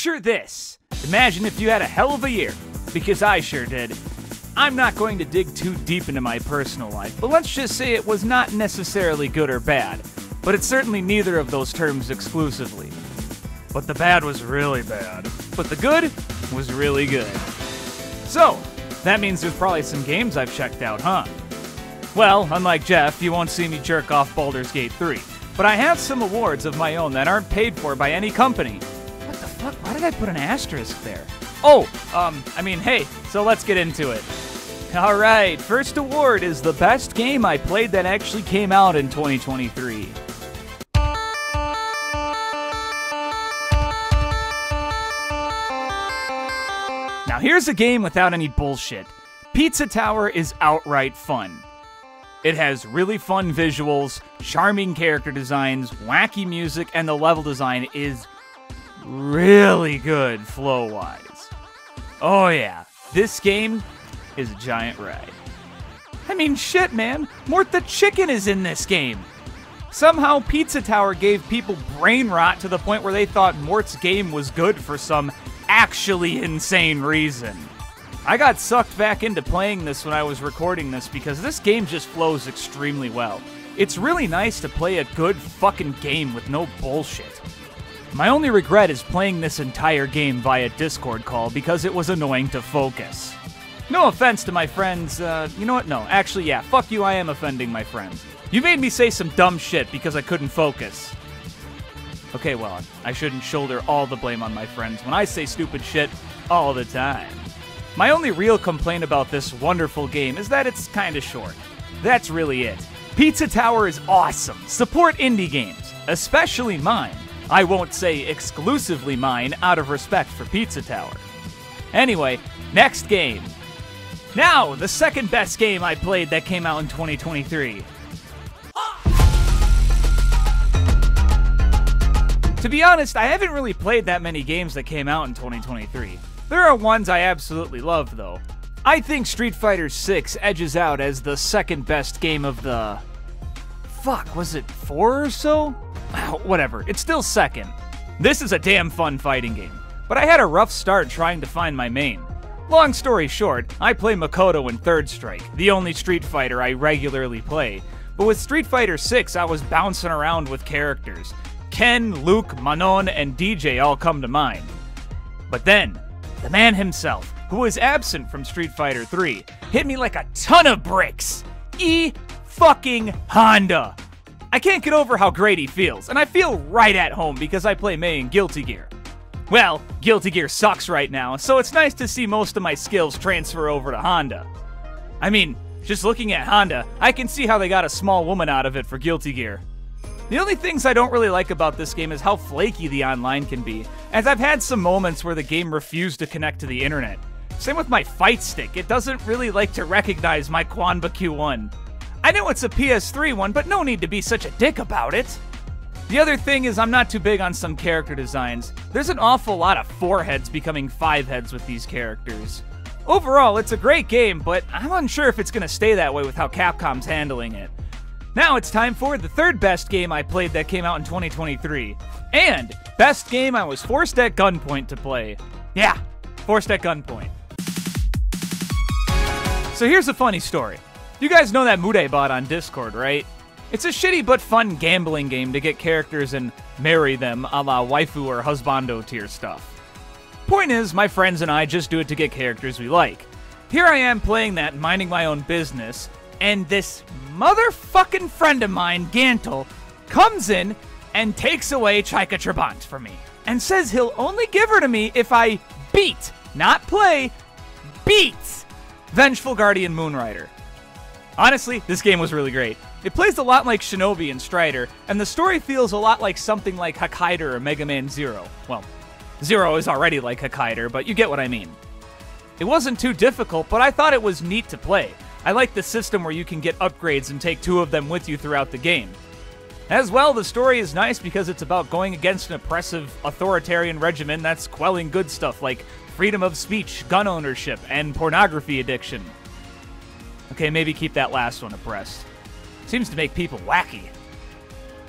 Picture this. Imagine if you had a hell of a year, because I sure did. I'm not going to dig too deep into my personal life, but let's just say it was not necessarily good or bad, but it's certainly neither of those terms exclusively. But the bad was really bad, but the good was really good. So, that means there's probably some games I've checked out, huh? Well, unlike Jeff, you won't see me jerk off Baldur's Gate 3, but I have some awards of my own that aren't paid for by any company. What the fuck? Why did I put an asterisk there? Oh, hey, so let's get into it. Alright, first award is the best game I played that actually came out in 2023. Now here's a game without any bullshit. Pizza Tower is outright fun. It has really fun visuals, charming character designs, wacky music, and the level design is really good flow-wise. Oh yeah, this game is a giant ride. I mean, shit, man. Mort the Chicken is in this game. Somehow, Pizza Tower gave people brain rot to the point where they thought Mort's game was good for some actually insane reason. I got sucked back into playing this when I was recording this because this game just flows extremely well. It's really nice to play a good fucking game with no bullshit. My only regret is playing this entire game via Discord call because it was annoying to focus. No offense to my friends, you know what? No, actually, yeah, fuck you, I am offending my friends. You made me say some dumb shit because I couldn't focus. Okay, well, I shouldn't shoulder all the blame on my friends when I say stupid shit all the time. My only real complaint about this wonderful game is that it's kinda short. That's really it. Pizza Tower is awesome. Support indie games, especially mine. I won't say exclusively mine out of respect for Pizza Tower. Anyway, next game. Now, the second best game I played that came out in 2023. To be honest, I haven't really played that many games that came out in 2023. There are ones I absolutely love, though. I think Street Fighter 6 edges out as the second best game of the... Fuck, was it 4 or so? Whatever, it's still second. This is a damn fun fighting game, but I had a rough start trying to find my main. Long story short, I play Makoto in Third Strike, the only Street Fighter I regularly play. But with Street Fighter 6, I was bouncing around with characters. Ken, Luke, Manon, and DJ all come to mind. But then, the man himself, who was absent from Street Fighter 3, hit me like a ton of bricks. Fucking Honda. I can't get over how great he feels, and I feel right at home because I play Mei in Guilty Gear. Well, Guilty Gear sucks right now, so it's nice to see most of my skills transfer over to Honda. I mean, just looking at Honda, I can see how they got a small woman out of it for Guilty Gear. The only things I don't really like about this game is how flaky the online can be, as I've had some moments where the game refused to connect to the internet. Same with my fight stick, it doesn't really like to recognize my Quanba Q1. I know it's a PS3 one, but no need to be such a dick about it. The other thing is I'm not too big on some character designs. There's an awful lot of 4 heads becoming 5 heads with these characters. Overall, it's a great game, but I'm unsure if it's going to stay that way with how Capcom's handling it. Now it's time for the third best game I played that came out in 2023. And best game I was forced at gunpoint to play. Yeah, forced at gunpoint. So here's a funny story. You guys know that Mude bot on Discord, right? It's a shitty but fun gambling game to get characters and marry them a la waifu or husbando tier stuff. Point is, my friends and I just do it to get characters we like. Here I am playing that, minding my own business, and this motherfucking friend of mine, Gantel, comes in and takes away Chaika Trabant from me, and says he'll only give her to me if I beat, not play, beat Vengeful Guardian Moonrider. Honestly, this game was really great. It plays a lot like Shinobi and Strider, and the story feels a lot like something like Hokkaider or Mega Man Zero. Well, Zero is already like Hokkaider, but you get what I mean. It wasn't too difficult, but I thought it was neat to play. I like the system where you can get upgrades and take 2 of them with you throughout the game. As well, the story is nice because it's about going against an oppressive, authoritarian regimen that's quelling good stuff like freedom of speech, gun ownership, and pornography addiction. Okay, maybe keep that last one abreast. Seems to make people wacky.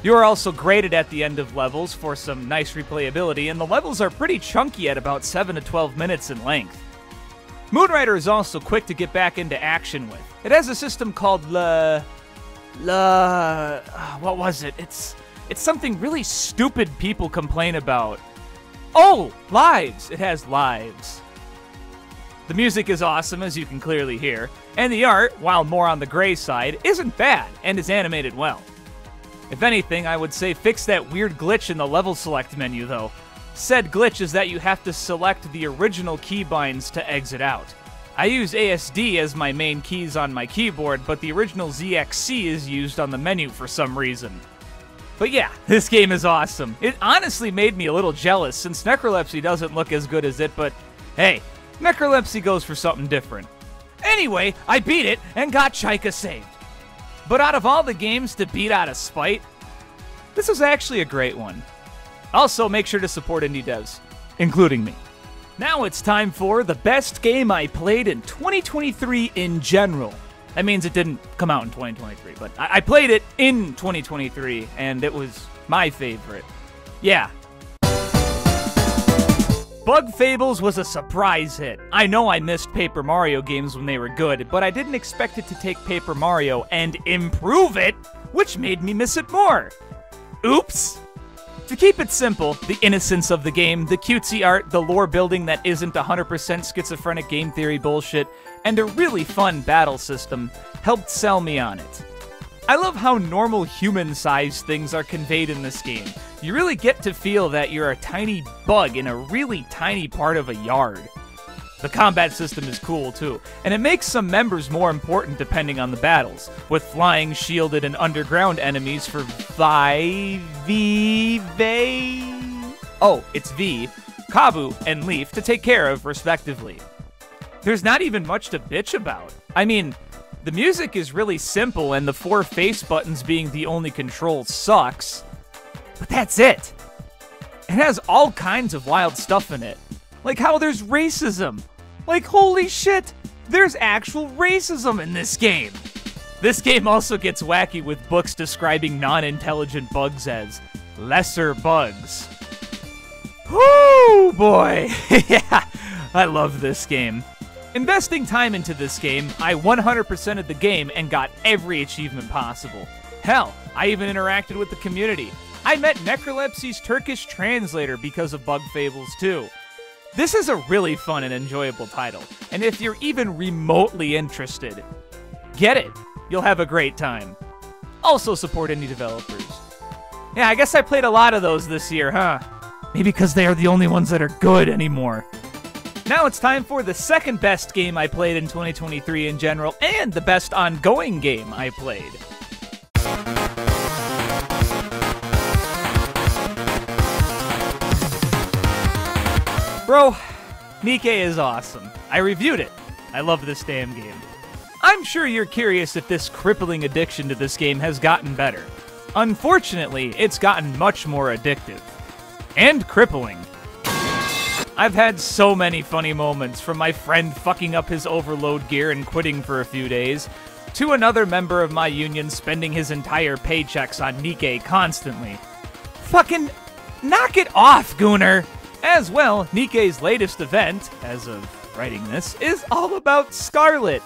You are also graded at the end of levels for some nice replayability, and the levels are pretty chunky at about 7 to 12 minutes in length. Moonrider is also quick to get back into action with. It has a system called what was it? It's something really stupid people complain about. Oh, lives! It has lives. The music is awesome, as you can clearly hear, and the art, while more on the gray side, isn't bad and is animated well. If anything, I would say fix that weird glitch in the level select menu, though. Said glitch is that you have to select the original keybinds to exit out. I use ASD as my main keys on my keyboard, but the original ZXC is used on the menu for some reason. But yeah, this game is awesome. It honestly made me a little jealous, since Necrolepsy doesn't look as good as it, but hey, Necrolepsy goes for something different. Anyway, I beat it and got Chaika saved. But out of all the games to beat out of spite, this was actually a great one. Also, make sure to support indie devs, including me. Now it's time for the best game I played in 2023 in general. That means it didn't come out in 2023, but I played it in 2023, and it was my favorite. Yeah. Bug Fables was a surprise hit. I know I missed Paper Mario games when they were good, but I didn't expect it to take Paper Mario and improve it, which made me miss it more. Oops! To keep it simple, the innocence of the game, the cutesy art, the lore building that isn't 100% schizophrenic game theory bullshit, and a really fun battle system helped sell me on it. I love how normal human-sized things are conveyed in this game. You really get to feel that you're a tiny bug in a really tiny part of a yard. The combat system is cool too, and it makes some members more important depending on the battles, with flying, shielded, and underground enemies for V, Kabu, and Leaf to take care of, respectively. There's not even much to bitch about. I mean, the music is really simple, and the 4 face buttons being the only control sucks, but that's it. It has all kinds of wild stuff in it, like how there's racism. Like, holy shit, there's actual racism in this game. This game also gets wacky with books describing non-intelligent bugs as lesser bugs. Whoo, boy. Yeah, I love this game. Investing time into this game, I 100%ed the game and got every achievement possible. Hell, I even interacted with the community. I met Necrolepsy's Turkish translator because of Bug Fables 2. This is a really fun and enjoyable title, and if you're even remotely interested, get it. You'll have a great time. Also support indie developers. Yeah, I guess I played a lot of those this year, huh? Maybe because they are the only ones that are good anymore. Now it's time for the second best game I played in 2023 in general, and the best ongoing game I played. Bro, Nikke is awesome. I reviewed it. I love this damn game. I'm sure you're curious if this crippling addiction to this game has gotten better. Unfortunately, it's gotten much more addictive. And crippling. I've had so many funny moments, from my friend fucking up his overload gear and quitting for a few days, to another member of my union spending his entire paychecks on Nikke constantly. Fucking knock it off, Gooner! As well, Nikke's latest event, as of writing this, is all about Scarlet.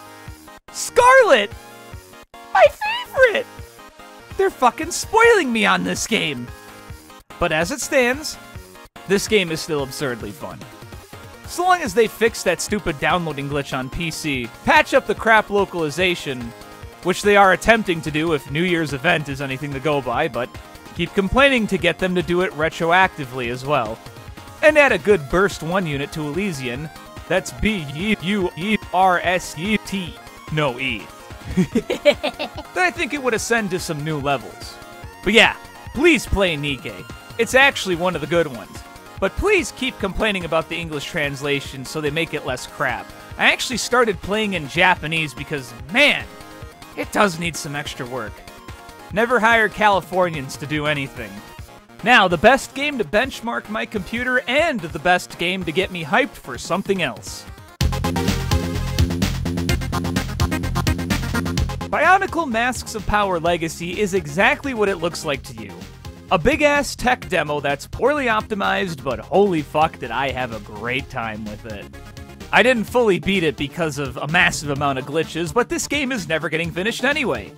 Scarlet! My favorite! They're fucking spoiling me on this game. But as it stands, this game is still absurdly fun. So long as they fix that stupid downloading glitch on PC, patch up the crap localization, which they are attempting to do if New Year's event is anything to go by, but keep complaining to get them to do it retroactively as well. And add a good Burst 1 unit to Elysian. That's B-U-E-R-S-E-T. No E. Then I think it would ascend to some new levels. But yeah, please play Nikke. It's actually one of the good ones. But please keep complaining about the English translation so they make it less crap. I actually started playing in Japanese because, man, it does need some extra work. Never hire Californians to do anything. Now, the best game to benchmark my computer and the best game to get me hyped for something else. Bionicle Masks of Power Legacy is exactly what it looks like to you. A big-ass tech demo that's poorly optimized, but holy fuck did I have a great time with it. I didn't fully beat it because of a massive amount of glitches, but this game is never getting finished anyway.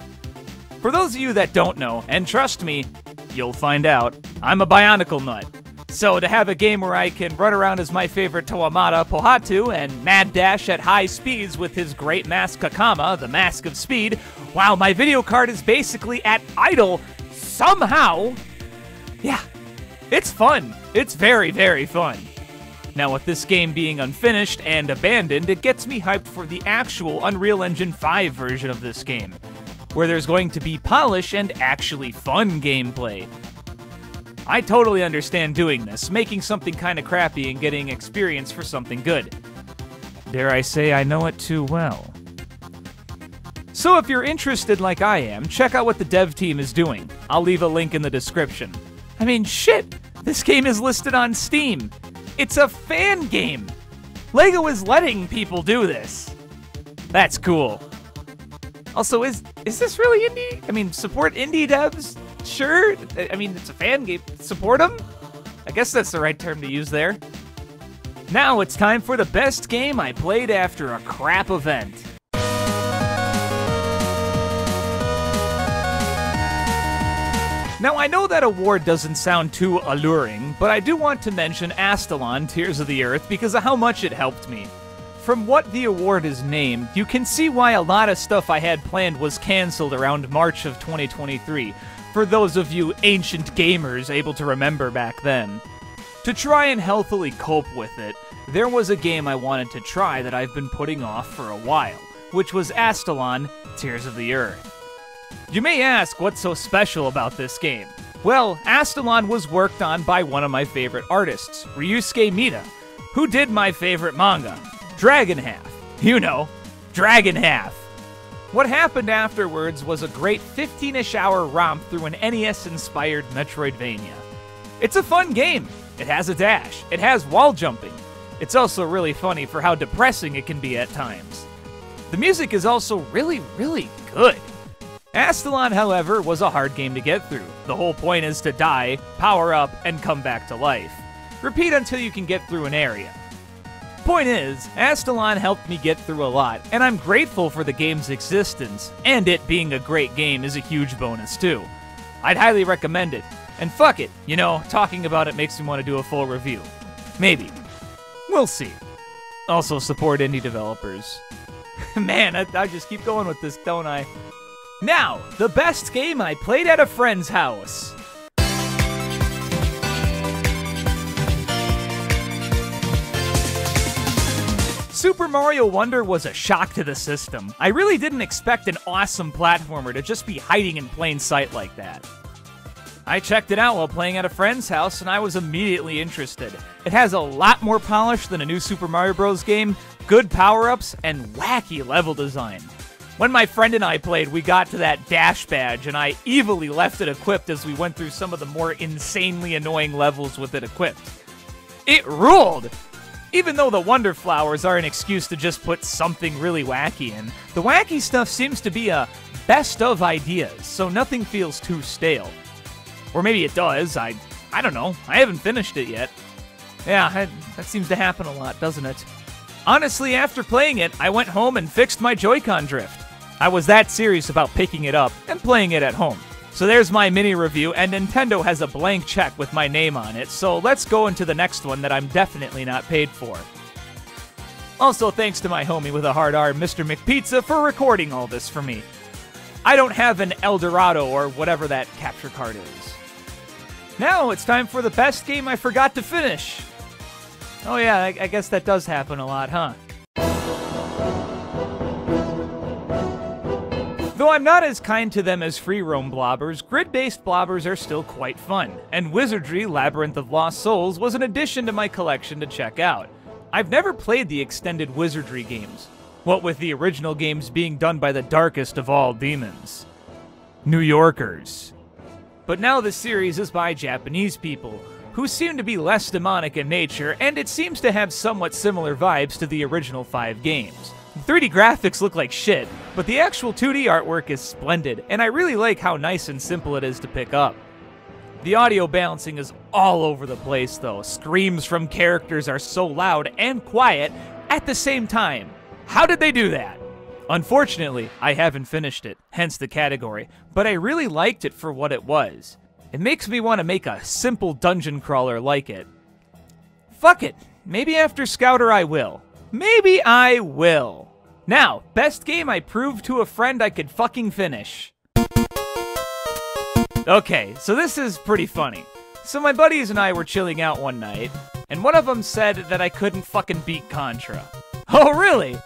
For those of you that don't know, and trust me, you'll find out, I'm a Bionicle nut. So to have a game where I can run around as my favorite Toamata Pohatu and mad dash at high speeds with his great mask Kakama, the Mask of Speed, while my video card is basically at idle somehow, yeah, it's fun. It's very, very fun. Now with this game being unfinished and abandoned, it gets me hyped for the actual Unreal Engine 5 version of this game, where there's going to be polish and actually fun gameplay. I totally understand doing this, making something kinda crappy and getting experience for something good. Dare I say I know it too well. So if you're interested like I am, check out what the dev team is doing. I'll leave a link in the description. I mean, shit! This game is listed on Steam. It's a fan game! LEGO is letting people do this. That's cool. Also, is this really indie? I mean, support indie devs? Sure. I mean, it's a fan game. Support them? I guess that's the right term to use there. Now it's time for the best game I played after a crap event. Now, I know that award doesn't sound too alluring, but I do want to mention Astalon, Tears of the Earth, because of how much it helped me. From what the award is named, you can see why a lot of stuff I had planned was cancelled around March of 2023, for those of you ancient gamers able to remember back then. To try and healthily cope with it, there was a game I wanted to try that I've been putting off for a while, which was Astalon, Tears of the Earth. You may ask what's so special about this game. Well, Astalon was worked on by one of my favorite artists, Ryusuke Mita, who did my favorite manga, Dragon Half. You know, Dragon Half. What happened afterwards was a great 15-ish hour romp through an NES-inspired Metroidvania. It's a fun game. It has a dash. It has wall jumping. It's also really funny for how depressing it can be at times. The music is also really, really good. Astalon, however, was a hard game to get through. The whole point is to die, power up, and come back to life. Repeat until you can get through an area. Point is, Astalon helped me get through a lot, and I'm grateful for the game's existence, and it being a great game is a huge bonus too. I'd highly recommend it, and fuck it, you know, talking about it makes me want to do a full review. Maybe. We'll see. Also support indie developers. Man, I just keep going with this, don't I? Now, the best game I played at a friend's house. Super Mario Wonder was a shock to the system. I really didn't expect an awesome platformer to just be hiding in plain sight like that. I checked it out while playing at a friend's house, and I was immediately interested. It has a lot more polish than a new Super Mario Bros. Game, good power-ups, and wacky level design. When my friend and I played, we got to that dash badge, and I evilly left it equipped as we went through some of the more insanely annoying levels with it equipped. It ruled! Even though the Wonder Flowers are an excuse to just put something really wacky in, the wacky stuff seems to be a best of ideas, so nothing feels too stale. Or maybe it does, I don't know, I haven't finished it yet. Yeah, that seems to happen a lot, doesn't it? Honestly, after playing it, I went home and fixed my Joy-Con drift. I was that serious about picking it up and playing it at home. So there's my mini review, and Nintendo has a blank check with my name on it, so let's go into the next one that I'm definitely not paid for. Also, thanks to my homie with a hard R, Mr. McPizza, for recording all this for me. I don't have an El Dorado or whatever that capture card is. Now it's time for the best game I forgot to finish. Oh yeah, I guess that does happen a lot, huh? Though I'm not as kind to them as free roam blobbers, grid-based blobbers are still quite fun, and Wizardry Labyrinth of Lost Souls was an addition to my collection to check out. I've never played the extended Wizardry games, what with the original games being done by the darkest of all demons, New Yorkers. But now the series is by Japanese people, who seem to be less demonic in nature, and it seems to have somewhat similar vibes to the original 5 games. The 3D graphics look like shit, but the actual 2D artwork is splendid, and I really like how nice and simple it is to pick up. The audio balancing is all over the place though. Screams from characters are so loud and quiet at the same time. How did they do that? Unfortunately, I haven't finished it, hence the category, but I really liked it for what it was. It makes me want to make a simple dungeon crawler like it. Fuck it, maybe after Scouter I will. Maybe I will. Now, best game I proved to a friend I could fucking finish. Okay, so this is pretty funny. So my buddies and I were chilling out one night, and one of them said that I couldn't fucking beat Contra. Oh really?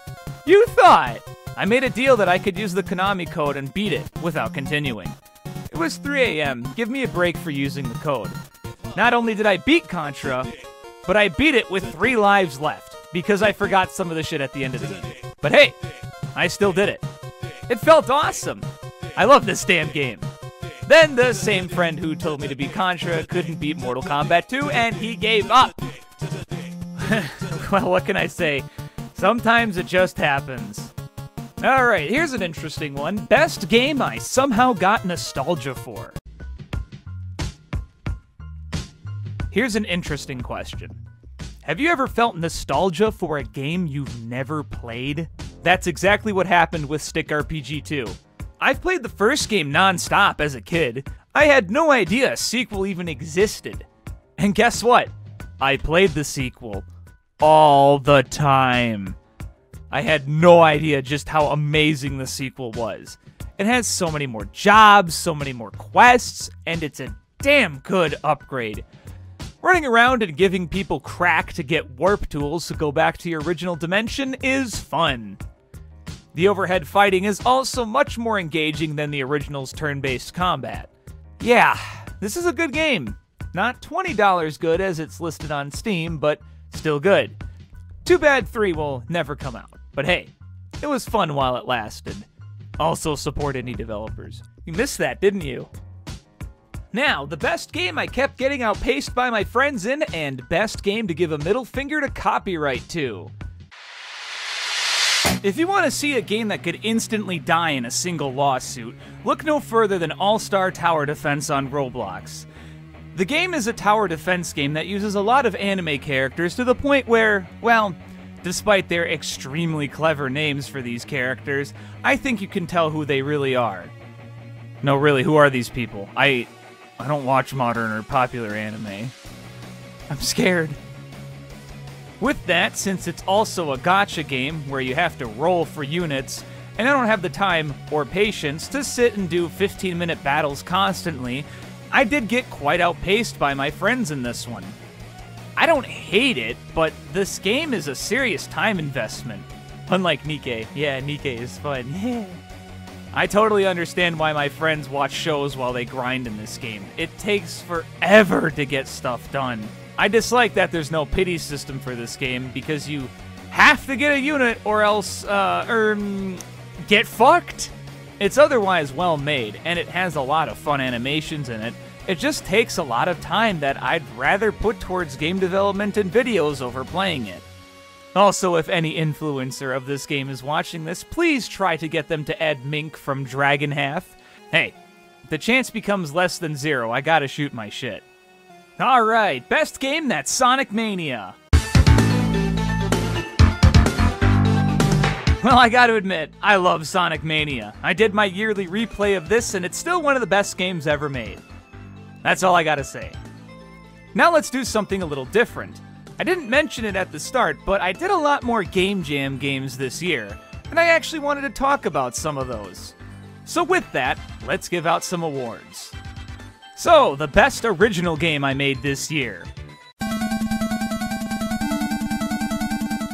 You thought? I made a deal that I could use the Konami code and beat it without continuing. It was 3 a.m., give me a break for using the code. Not only did I beat Contra, but I beat it with 3 lives left, because I forgot some of the shit at the end of the game. But hey, I still did it. It felt awesome. I love this damn game. Then the same friend who told me to beat Contra couldn't beat Mortal Kombat 2, and he gave up. Well, what can I say? Sometimes it just happens. Alright, here's an interesting one. Best game I somehow got nostalgia for. Here's an interesting question. Have you ever felt nostalgia for a game you've never played? That's exactly what happened with Stick RPG 2. I've played the first game non-stop as a kid. I had no idea a sequel even existed. And guess what? I played the sequel all the time. I had no idea just how amazing the sequel was. It has so many more jobs, so many more quests, and it's a damn good upgrade. Running around and giving people crack to get warp tools to go back to your original dimension is fun. The overhead fighting is also much more engaging than the original's turn-based combat. Yeah, this is a good game. Not $20 good as it's listed on Steam, but still good. Too bad 3 will never come out. But hey, it was fun while it lasted. Also support indie developers. You missed that, didn't you? Now, the best game I kept getting outpaced by my friends in, and best game to give a middle finger to copyright to. If you want to see a game that could instantly die in a single lawsuit, look no further than All-Star Tower Defense on Roblox. The game is a tower defense game that uses a lot of anime characters to the point where, well, despite their extremely clever names for these characters, I think you can tell who they really are. No, really, who are these people? I don't watch modern or popular anime. I'm scared. With that, since it's also a gacha game where you have to roll for units, and I don't have the time or patience to sit and do 15-minute battles constantly, I did get quite outpaced by my friends in this one. I don't hate it, but this game is a serious time investment. Unlike Nikke. Yeah, Nikke is fun. Yeah. I totally understand why my friends watch shows while they grind in this game. It takes forever to get stuff done. I dislike that there's no pity system for this game because you have to get a unit or else, get fucked. It's otherwise well made, and it has a lot of fun animations in it. It just takes a lot of time that I'd rather put towards game development and videos over playing it. Also, if any influencer of this game is watching this, please try to get them to add Mink from Dragon Half. Hey, if the chance becomes less than 0, I gotta shoot my shit. Alright, best game, that's Sonic Mania. Well, I gotta admit, I love Sonic Mania. I did my yearly replay of this, and it's still one of the best games ever made. That's all I gotta say. Now let's do something a little different. I didn't mention it at the start, but I did a lot more Game Jam games this year, and I actually wanted to talk about some of those. So with that, let's give out some awards. So, the best original game I made this year.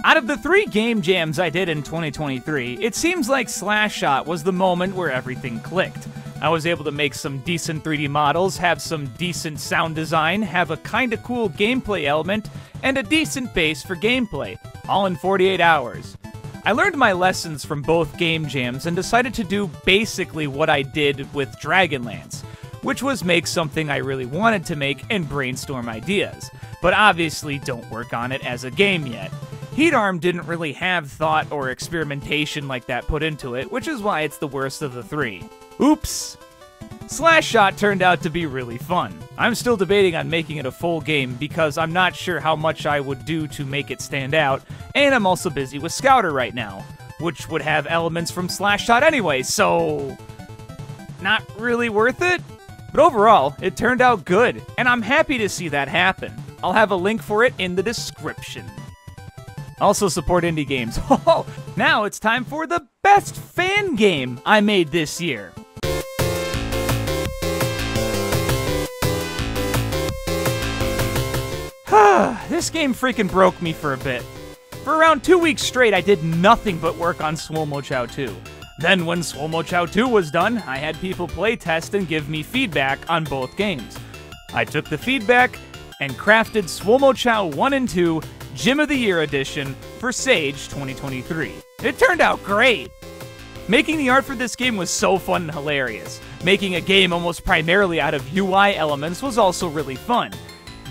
Out of the 3 game jams I did in 2023, it seems like Slash Shot was the moment where everything clicked. I was able to make some decent 3D models, have some decent sound design, have a kinda cool gameplay element, and a decent base for gameplay, all in 48 hours. I learned my lessons from both game jams and decided to do basically what I did with Dragonlance, which was make something I really wanted to make and brainstorm ideas, but obviously don't work on it as a game yet. Heat Arm didn't really have thought or experimentation like that put into it, which is why it's the worst of the 3. Oops! Slash Shot turned out to be really fun. I'm still debating on making it a full game because I'm not sure how much I would do to make it stand out, and I'm also busy with Scouter right now, which would have elements from Slash Shot anyway, so not really worth it. But overall, it turned out good, and I'm happy to see that happen. I'll have a link for it in the description. Also support indie games. Oh, now it's time for the best fan game I made this year. This game freaking broke me for a bit. For around 2 weeks straight, I did nothing but work on Swomo Chow 2. Then when Swomo Chow 2 was done, I had people playtest and give me feedback on both games. I took the feedback and crafted Swomo Chow 1 and 2 Gym of the Year Edition for Sage 2023. It turned out great! Making the art for this game was so fun and hilarious. Making a game almost primarily out of UI elements was also really fun.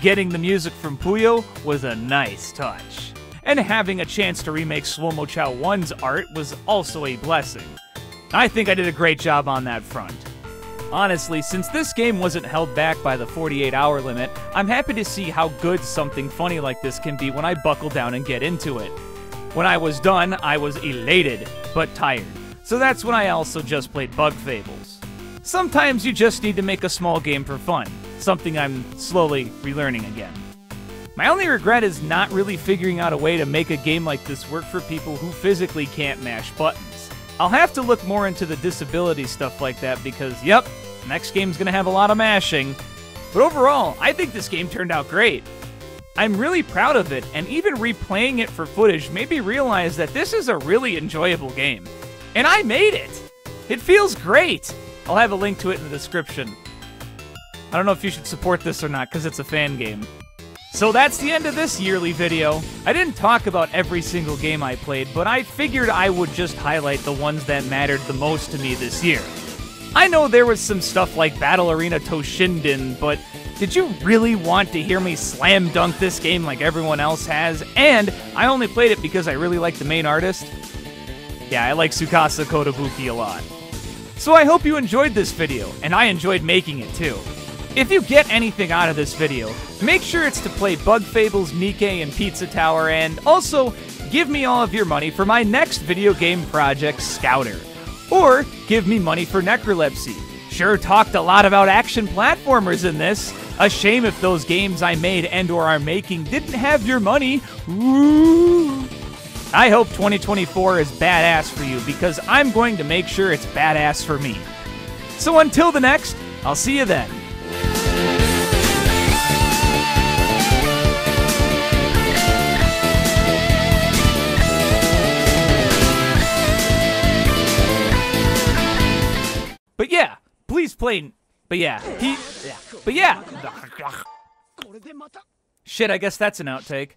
Getting the music from Puyo was a nice touch. And having a chance to remake Swomo Chow 1's art was also a blessing. I think I did a great job on that front. Honestly, since this game wasn't held back by the 48-hour limit, I'm happy to see how good something funny like this can be when I buckle down and get into it. When I was done, I was elated, but tired. So that's when I also just played Bug Fables. Sometimes you just need to make a small game for fun, something I'm slowly relearning again. My only regret is not really figuring out a way to make a game like this work for people who physically can't mash buttons. I'll have to look more into the disability stuff like that because, yep, next game's gonna have a lot of mashing. But overall, I think this game turned out great. I'm really proud of it, and even replaying it for footage made me realize that this is a really enjoyable game. And I made it! It feels great! I'll have a link to it in the description. I don't know if you should support this or not, because it's a fan game. So that's the end of this yearly video. I didn't talk about every single game I played, but I figured I would just highlight the ones that mattered the most to me this year. I know there was some stuff like Battle Arena Toshinden, but did you really want to hear me slam dunk this game like everyone else has? And I only played it because I really like the main artist. Yeah, I like Tsukasa Kotobuki a lot. So I hope you enjoyed this video, and I enjoyed making it too. If you get anything out of this video, make sure it's to play Bug Fables, Nikke, and Pizza Tower, and also give me all of your money for my next video game project, Scouter. Or give me money for Necrolepsy. Sure talked a lot about action platformers in this. A shame if those games I made and or are making didn't have your money. Ooh. I hope 2024 is badass for you because I'm going to make sure it's badass for me. So until the next, I'll see you then. But yeah, please play. But yeah, Shit, I guess that's an outtake.